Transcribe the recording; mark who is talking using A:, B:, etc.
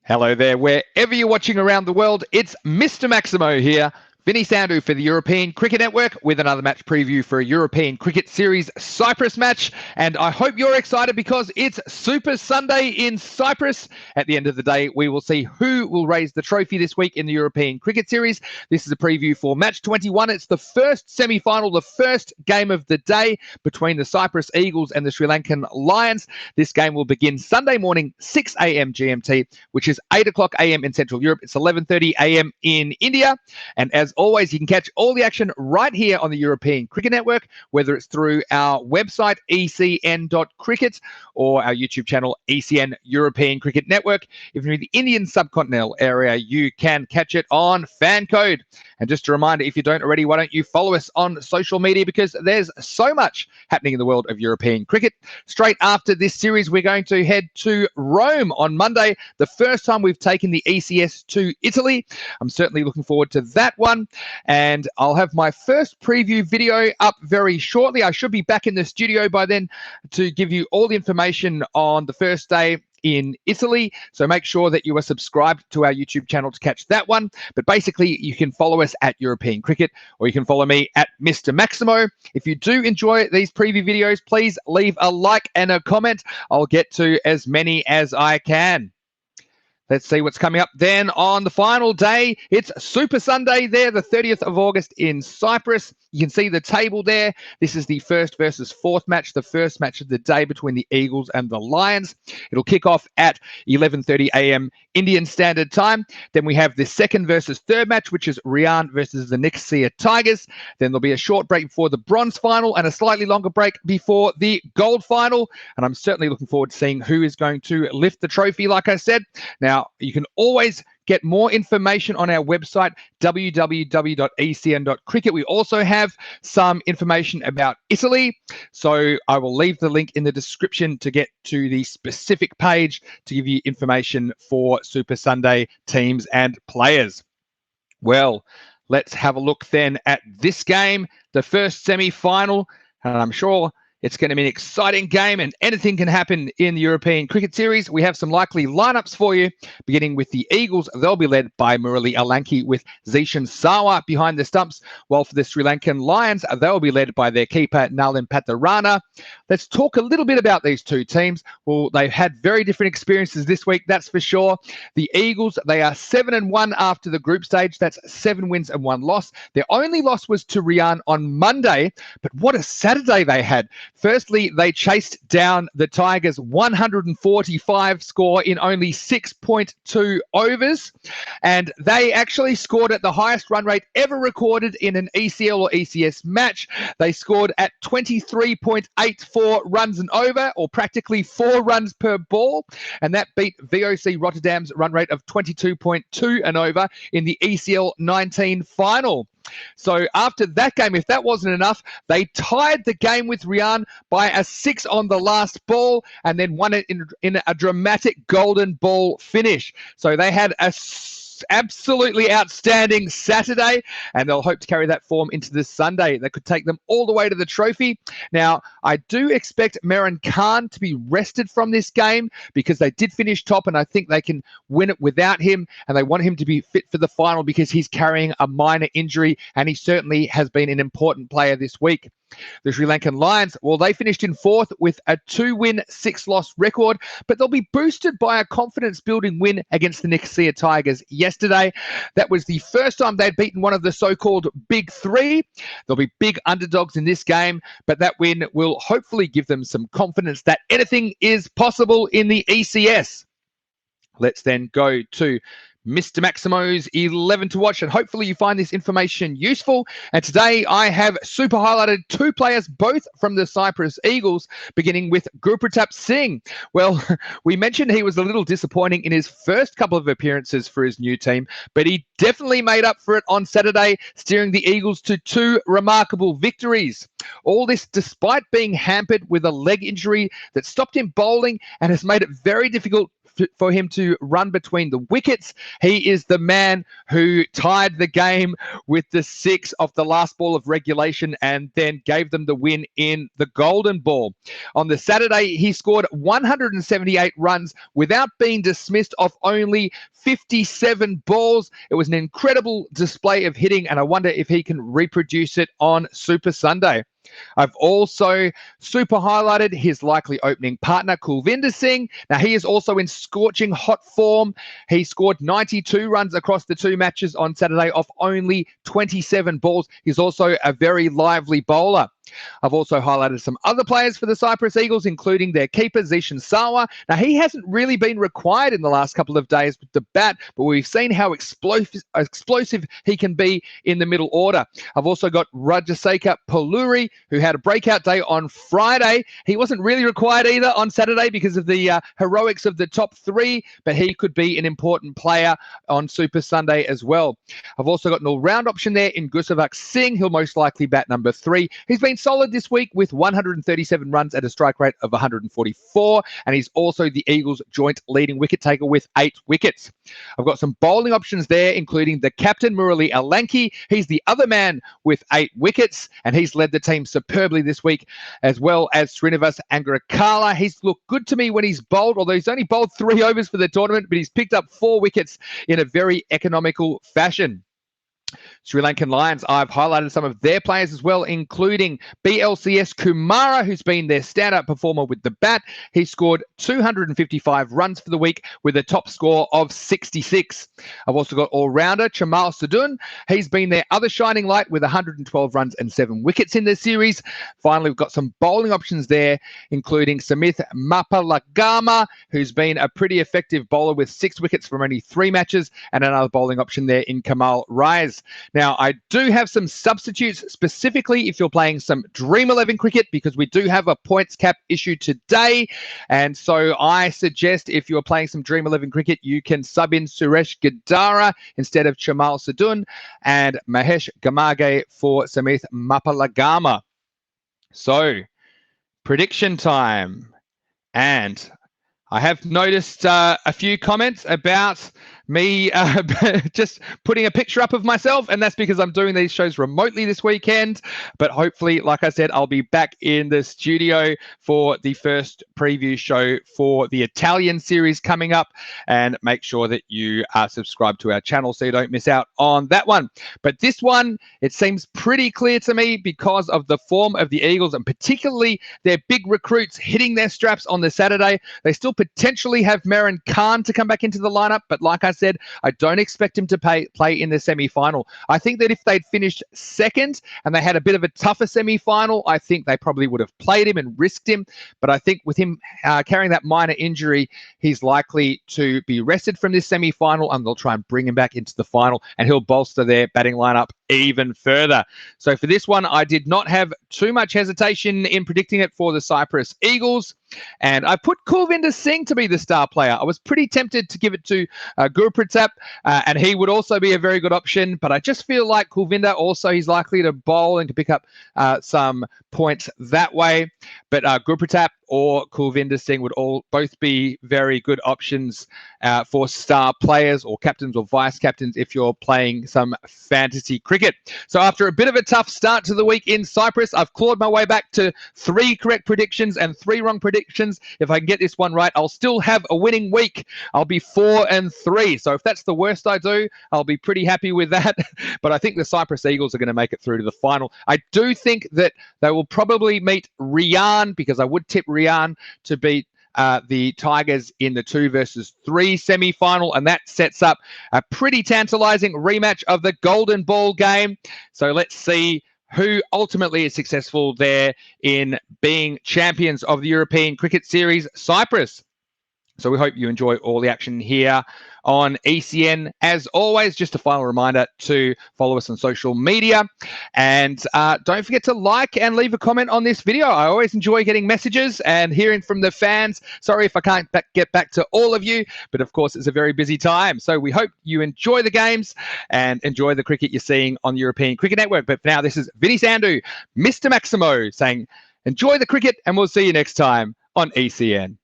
A: Hello there, wherever you're watching around the world, it's Mr. Maximo here, Vinny Sandu for the European Cricket Network with another match preview for a European Cricket Series Cyprus match. And I hope you're excited because it's Super Sunday in Cyprus. At the end of the day, we will see who will raise the trophy this week in the European Cricket Series. This is a preview for match 21. It's the first semi-final, the first game of the day between the Cyprus Eagles and the Sri Lankan Lions. This game will begin Sunday morning, 6 a.m. GMT, which is 8 o'clock a.m. in Central Europe. It's 11:30 a.m. in India. And as always, you can catch all the action right here on the European Cricket Network, whether it's through our website, ecn.cricket, or our YouTube channel, ECN European Cricket Network. If you're in the Indian subcontinental area, you can catch it on fan code. And just a reminder, if you don't already, why don't you follow us on social media, because there's so much happening in the world of European cricket. Straight after this series, we're going to head to Rome on Monday, the first time we've taken the ECS to Italy. I'm certainly looking forward to that one. And I'll have my first preview video up very shortly. I should be back in the studio by then to give you all the information on the first day in Italy. So make sure that you are subscribed to our YouTube channel to catch that one. But basically, you can follow us at European Cricket, or you can follow me at Mr. Maximo. If you do enjoy these preview videos, please leave a like and a comment. I'll get to as many as I can. Let's see what's coming up then on the final day. It's Super Sunday there, the 30th of August in Cyprus. You can see the table there. This is the first versus fourth match, the first match of the day between the Eagles and the Lions. It'll kick off at 11:30 a.m. Indian Standard Time. Then we have the second versus third match, which is Riyan versus the Nicosia Tigers. Then there'll be a short break before the bronze final and a slightly longer break before the gold final. And I'm certainly looking forward to seeing who is going to lift the trophy, like I said. Now, you can always get more information on our website, www.ecn.cricket. We also have some information about Italy. So I will leave the link in the description to get to the specific page to give you information for Super Sunday teams and players. Well, let's have a look then at this game, the first semi-final. And I'm sure it's going to be an exciting game, and anything can happen in the European Cricket Series. We have some likely lineups for you, beginning with the Eagles. They'll be led by Murali Alanki with Zishan Sawa behind the stumps, while for the Sri Lankan Lions, they'll be led by their keeper, Nalin Patarana. Let's talk a little bit about these two teams. Well, they've had very different experiences this week, that's for sure. The Eagles, they are 7-1 after the group stage. That's 7 wins and 1 loss. Their only loss was to Riyan on Monday, but what a Saturday they had. Firstly, they chased down the Tigers' 145 score in only 6.2 overs, and they actually scored at the highest run rate ever recorded in an ECL or ECS match. They scored at 23.84 runs an over, or practically 4 runs per ball, and that beat VOC Rotterdam's run rate of 22.2 an over in the ECL 19 final. So after that game, if that wasn't enough, they tied the game with Riyan by a 6 on the last ball and then won it in a dramatic golden ball finish. So they had a absolutely outstanding Saturday, and they'll hope to carry that form into this Sunday. That could take them all the way to the trophy. Now, I do expect Meran Khan to be rested from this game because they did finish top, and I think they can win it without him, and they want him to be fit for the final because he's carrying a minor injury, and he certainly has been an important player this week. The Sri Lankan Lions, well, they finished in fourth with a 2-win, 6-loss record, but they'll be boosted by a confidence-building win against the Nicosia Tigers yesterday. That was the first time they'd beaten one of the so-called Big Three. There'll be big underdogs in this game, but that win will hopefully give them some confidence that anything is possible in the ECS. Let's then go to Mr. Maximo's 11 to watch, and hopefully you find this information useful. And today I have super highlighted 2 players, both from the Cyprus Eagles, beginning with Gurpratap Singh. Well, we mentioned he was a little disappointing in his first couple of appearances for his new team, but he definitely made up for it on Saturday, steering the Eagles to 2 remarkable victories. All this despite being hampered with a leg injury that stopped him bowling and has made it very difficult for him to run between the wickets. He is the man who tied the game with the 6 off the last ball of regulation and then gave them the win in the golden ball. On the Saturday, he scored 178 runs without being dismissed off only 57 balls. It was an incredible display of hitting, and I wonder if he can reproduce it on Super Sunday. I've also super highlighted his likely opening partner, Kulvinder Singh. Now, he is also in scorching hot form. He scored 92 runs across the 2 matches on Saturday off only 27 balls. He's also a very lively bowler. I've also highlighted some other players for the Cyprus Eagles, including their keeper, Zishan Sawa. Now, he hasn't really been required in the last couple of days with the bat, but we've seen how explosive he can be in the middle order. I've also got Rajaseka Poluri, who had a breakout day on Friday. He wasn't really required either on Saturday because of the heroics of the top 3, but he could be an important player on Super Sunday as well. I've also got an all-round option there in Gusavak Singh. He'll most likely bat number 3. He's been solid this week with 137 runs at a strike rate of 144, and he's also the Eagles' joint leading wicket taker with 8 wickets. I've got some bowling options there, including the captain, Murali Alanki. He's the other man with 8 wickets, and he's led the team superbly this week, as well as Srinivas Angrakala. He's looked good to me when he's bowled, although he's only bowled 3 overs for the tournament, but he's picked up 4 wickets in a very economical fashion. Sri Lankan Lions, I've highlighted some of their players as well, including BLCS Kumara, who's been their standout performer with the bat. He scored 255 runs for the week with a top score of 66. I've also got all-rounder Chamal Sadun. He's been their other shining light with 112 runs and 7 wickets in the series. Finally, we've got some bowling options there, including Samith Mapalagama, who's been a pretty effective bowler with 6 wickets from only 3 matches, and another bowling option there in Kamal Rise. Now, I do have some substitutes specifically if you're playing some Dream 11 cricket, because we do have a points cap issue today. And so I suggest if you're playing some Dream 11 cricket, you can sub in Suresh Gadara instead of Chamal Sadun and Mahesh Gamage for Samith Mapalagama. So, prediction time. And I have noticed a few comments about me just putting a picture up of myself, and that's because I'm doing these shows remotely this weekend. But hopefully, like I said, I'll be back in the studio for the first preview show for the Italian series coming up, and make sure that you are subscribed to our channel so you don't miss out on that one. But this one, it seems pretty clear to me because of the form of the Eagles, and particularly their big recruits hitting their straps on the Saturday. They still potentially have Marin Khan to come back into the lineup, but like I said, I don't expect him to play in the semi-final. I think that if they'd finished second and they had a bit of a tougher semi-final, I think they probably would have played him and risked him. But I think with him carrying that minor injury, he's likely to be rested from this semi-final, and they'll try and bring him back into the final, and he'll bolster their batting lineup even further. So for this one, I did not have too much hesitation in predicting it for the Cyprus Eagles. And I put Kulvinder Singh to be the star player. I was pretty tempted to give it to Gurpratap, and he would also be a very good option. But I just feel like Kulvinder also, he's likely to bowl and to pick up some points that way. But Gurpratap or Kulvinder Singh would both be very good options for star players or captains or vice captains if you're playing some fantasy cricket. So after a bit of a tough start to the week in Cyprus, I've clawed my way back to 3 correct predictions and 3 wrong predictions. If I can get this one right, I'll still have a winning week. I'll be 4-3. So if that's the worst I do, I'll be pretty happy with that. But I think the Cyprus Eagles are going to make it through to the final. I do think that they will probably meet Riyan, because I would tip Riyan to beat the Tigers in the 2 versus 3 semi-final, and that sets up a pretty tantalizing rematch of the Golden Ball game. So let's see who ultimately is successful there in being champions of the European Cricket Series Cyprus. So we hope you enjoy all the action here on ECN. As always, just a final reminder to follow us on social media. And don't forget to like and leave a comment on this video. I always enjoy getting messages and hearing from the fans. Sorry if I can't get back to all of you, but of course it's a very busy time. So we hope you enjoy the games and enjoy the cricket you're seeing on the European Cricket Network. But for now, this is Vinny Sandhu, Mr. Maximo, saying enjoy the cricket, and we'll see you next time on ECN.